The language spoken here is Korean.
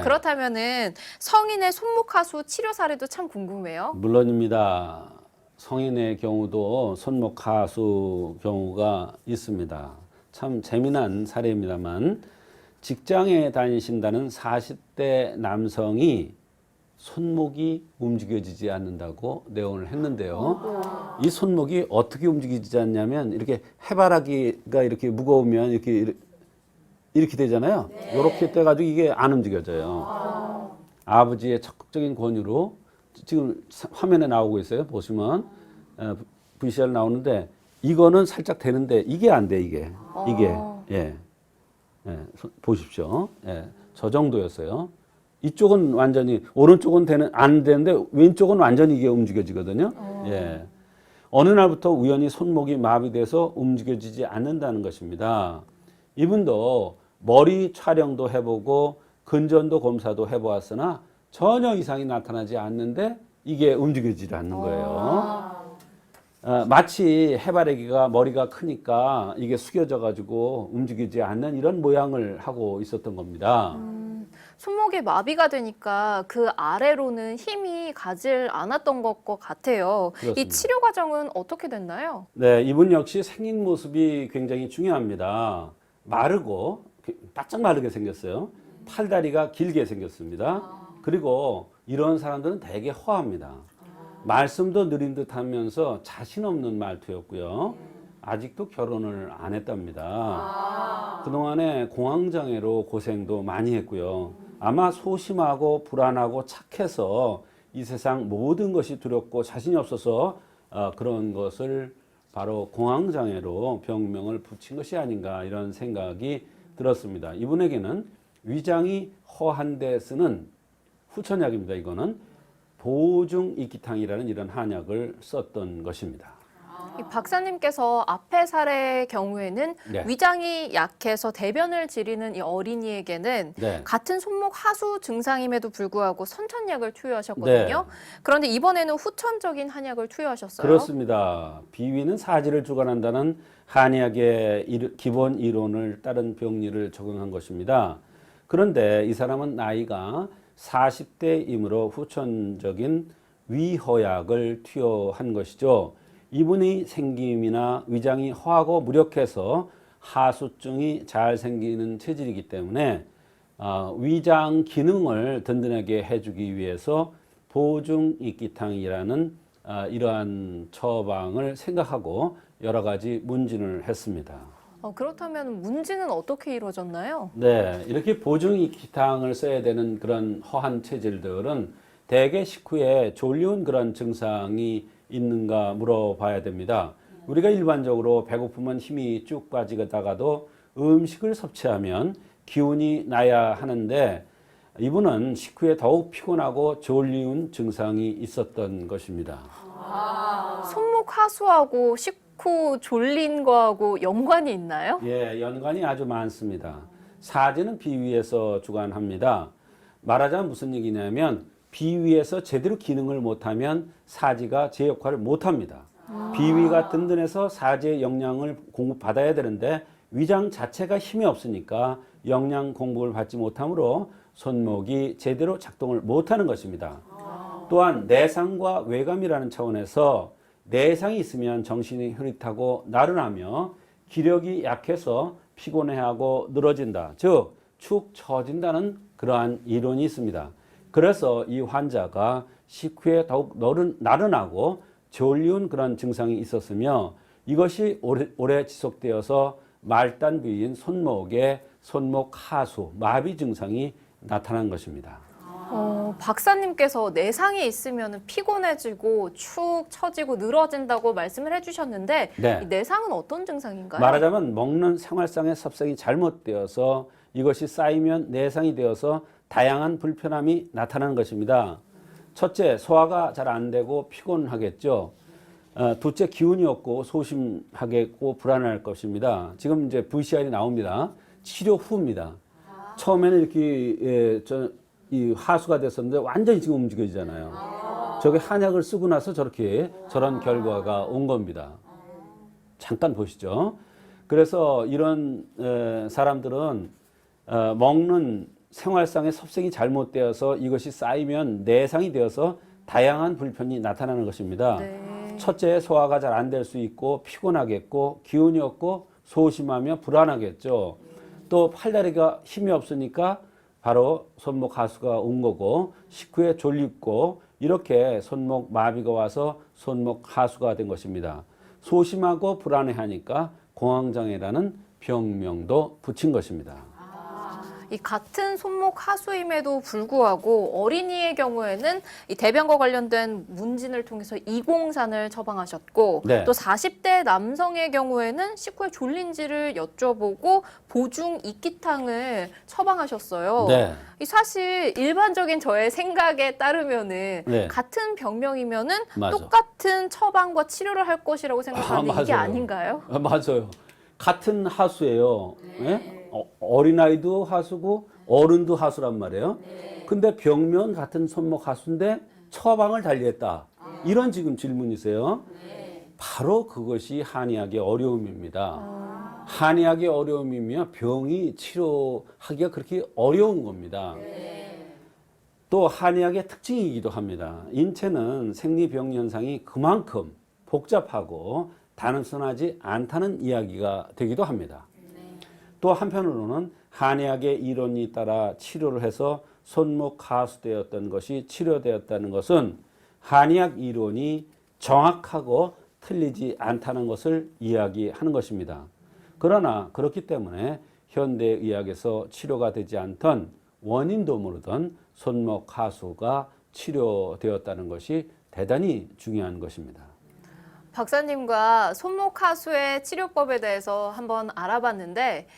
그렇다면은 성인의 손목하수 치료 사례도 참 궁금해요. 물론입니다. 성인의 경우도 손목하수 경우가 있습니다. 참 재미난 사례입니다만 직장에 다니신다는 40대 남성이 손목이 움직여지지 않는다고 내원을 했는데요. 이 손목이 어떻게 움직이지 않냐면 이렇게 해바라기가 이렇게 무거우면 이렇게 되잖아요. 이렇게 돼가지고 이게 안 움직여져요. 아버지의 적극적인 권유로 지금 화면에 나오고 있어요. 보시면 VCR 나오는데 이거는 살짝 되는데 이게 안 돼. 이게 예. 보십시오. 예. 저 정도였어요. 이쪽은 완전히 오른쪽은 안 되는데 왼쪽은 완전히 이게 움직여지거든요. 예. 어느 날부터 우연히 손목이 마비돼서 움직여지지 않는다는 것입니다. 이분도 머리 촬영도 해보고 근전도 검사도 해보았으나 전혀 이상이 나타나지 않는데 이게 움직여지지 않는 거예요. 마치 해바라기가 머리가 크니까 이게 숙여져 가지고 움직이지 않는 이런 모양을 하고 있었던 겁니다. 손목에 마비가 되니까 그 아래로는 힘이 가질 않았던 것 같아요. 그렇습니다. 이 치료 과정은 어떻게 됐나요? 네, 이분 역시 생긴 모습이 굉장히 중요합니다. 마르고 바짝 마르게 생겼어요. 팔다리가 길게 생겼습니다. 그리고 이런 사람들은 되게 허합니다. 말씀도 느린 듯 하면서 자신 없는 말투였고요. 아직도 결혼을 안 했답니다. 그동안에 공황장애로 고생도 많이 했고요. 아마 소심하고 불안하고 착해서 이 세상 모든 것이 두렵고 자신이 없어서 그런 것을 바로 공황장애로 병명을 붙인 것이 아닌가 이런 생각이 들었습니다. 이분에게는 위장이 허한데 쓰는 후천약입니다. 이거는 보증익기탕이라는 이런 한약을 썼던 것입니다. 이 박사님께서 앞의 사례의 경우에는 위장이 약해서 대변을 지리는 이 어린이에게는 같은 손목 하수 증상임에도 불구하고 선천약을 투여하셨거든요. 그런데 이번에는 후천적인 한약을 투여하셨어요. 그렇습니다. 비위는 사지를 주관한다는 한약의 기본 이론을 따른 병리를 적용한 것입니다. 그런데 이 사람은 나이가 40대이므로 후천적인 위허약을 투여한 것이죠. 이분의 생김이나 위장이 허하고 무력해서 하수증이 잘 생기는 체질이기 때문에 위장 기능을 든든하게 해주기 위해서 보증익기탕이라는 이러한 처방을 생각하고 여러 가지 문진을 했습니다. 그렇다면 문진은 어떻게 이루어졌나요? 네, 이렇게 보증익기탕을 써야 되는 그런 허한 체질들은 대개 식후에 졸리운 그런 증상이 있는가 물어봐야 됩니다. 우리가 일반적으로 배고프면 힘이 쭉 빠지다가도 음식을 섭취하면 기운이 나야 하는데 이분은 식후에 더욱 피곤하고 졸리운 증상이 있었던 것입니다. 손목 하수하고 식후 졸린 거하고 연관이 있나요? 예, 연관이 아주 많습니다. 사지는 비위에서 주관합니다. 말하자면 무슨 얘기냐면 비위에서 제대로 기능을 못하면 사지가 제 역할을 못합니다. 비위가 든든해서 사지의 영양을 공급받아야 되는데 위장 자체가 힘이 없으니까 영양 공급을 받지 못하므로 손목이 제대로 작동을 못하는 것입니다. 또한 내상과 외감이라는 차원에서 내상이 있으면 정신이 흐릿하고 나른하며 기력이 약해서 피곤해하고 늘어진다. 즉 축 처진다는 그러한 이론이 있습니다. 그래서 이 환자가 식후에 더욱 나른하고 졸리운 그런 증상이 있었으며 이것이 오래 지속되어서 말단 부위인 손목에 손목 하수, 마비 증상이 나타난 것입니다. 박사님께서 내상이 있으면 피곤해지고 축 처지고 늘어진다고 말씀을 해주셨는데 이 내상은 어떤 증상인가요? 말하자면 먹는 생활상의 섭생이 잘못되어서 이것이 쌓이면 내상이 되어서 다양한 불편함이 나타나는 것입니다. 첫째, 소화가 잘 안 되고 피곤하겠죠. 둘째, 기운이 없고 소심하겠고 불안할 것입니다. 지금 이제 VCR이 나옵니다. 치료 후입니다. 처음에는 이렇게 이 하수가 됐었는데 완전히 지금 움직여지잖아요. 저게 한약을 쓰고 나서 저런 결과가 온 겁니다. 잠깐 보시죠. 그래서 이런 사람들은 먹는 생활상의 섭생이 잘못되어서 이것이 쌓이면 내상이 되어서 다양한 불편이 나타나는 것입니다. 네. 첫째, 소화가 잘 안 될 수 있고 피곤하겠고 기운이 없고 소심하며 불안하겠죠. 또 팔다리가 힘이 없으니까 바로 손목 하수가 온 거고 식후에 졸립고 이렇게 손목 마비가 와서 손목 하수가 된 것입니다. 소심하고 불안해하니까 공황장애라는 병명도 붙인 것입니다. 이 같은 손목 하수임에도 불구하고 어린이의 경우에는 이 대변과 관련된 문진을 통해서 이공산을 처방하셨고 네. 또 40대 남성의 경우에는 식후에 졸린지를 여쭤보고 보중 이끼탕을 처방하셨어요. 네. 이 사실 일반적인 저의 생각에 따르면은 네. 같은 병명이면은 맞아. 똑같은 처방과 치료를 할 것이라고 생각하는데 이게 맞아요. 아닌가요? 맞아요. 같은 하수예요. 예? 어린아이도 하수고 어른도 하수란 말이에요. 근데 병면 같은 손목 하수인데 처방을 달리했다. 이런 지금 질문이세요. 바로 그것이 한의학의 어려움입니다. 한의학의 어려움이며 병이 치료하기가 그렇게 어려운 겁니다. 또 한의학의 특징이기도 합니다. 인체는 생리병 현상이 그만큼 복잡하고 단순하지 않다는 이야기가 되기도 합니다. 또 한편으로는 한의학의 이론이 따라 치료를 해서 손목 하수되었던 것이 치료되었다는 것은 한의학 이론이 정확하고 틀리지 않다는 것을 이야기하는 것입니다. 그러나 그렇기 때문에 현대의학에서 치료가 되지 않던 원인도 모르던 손목 하수가 치료되었다는 것이 대단히 중요한 것입니다. 박사님과 손목 하수의 치료법에 대해서 한번 알아봤는데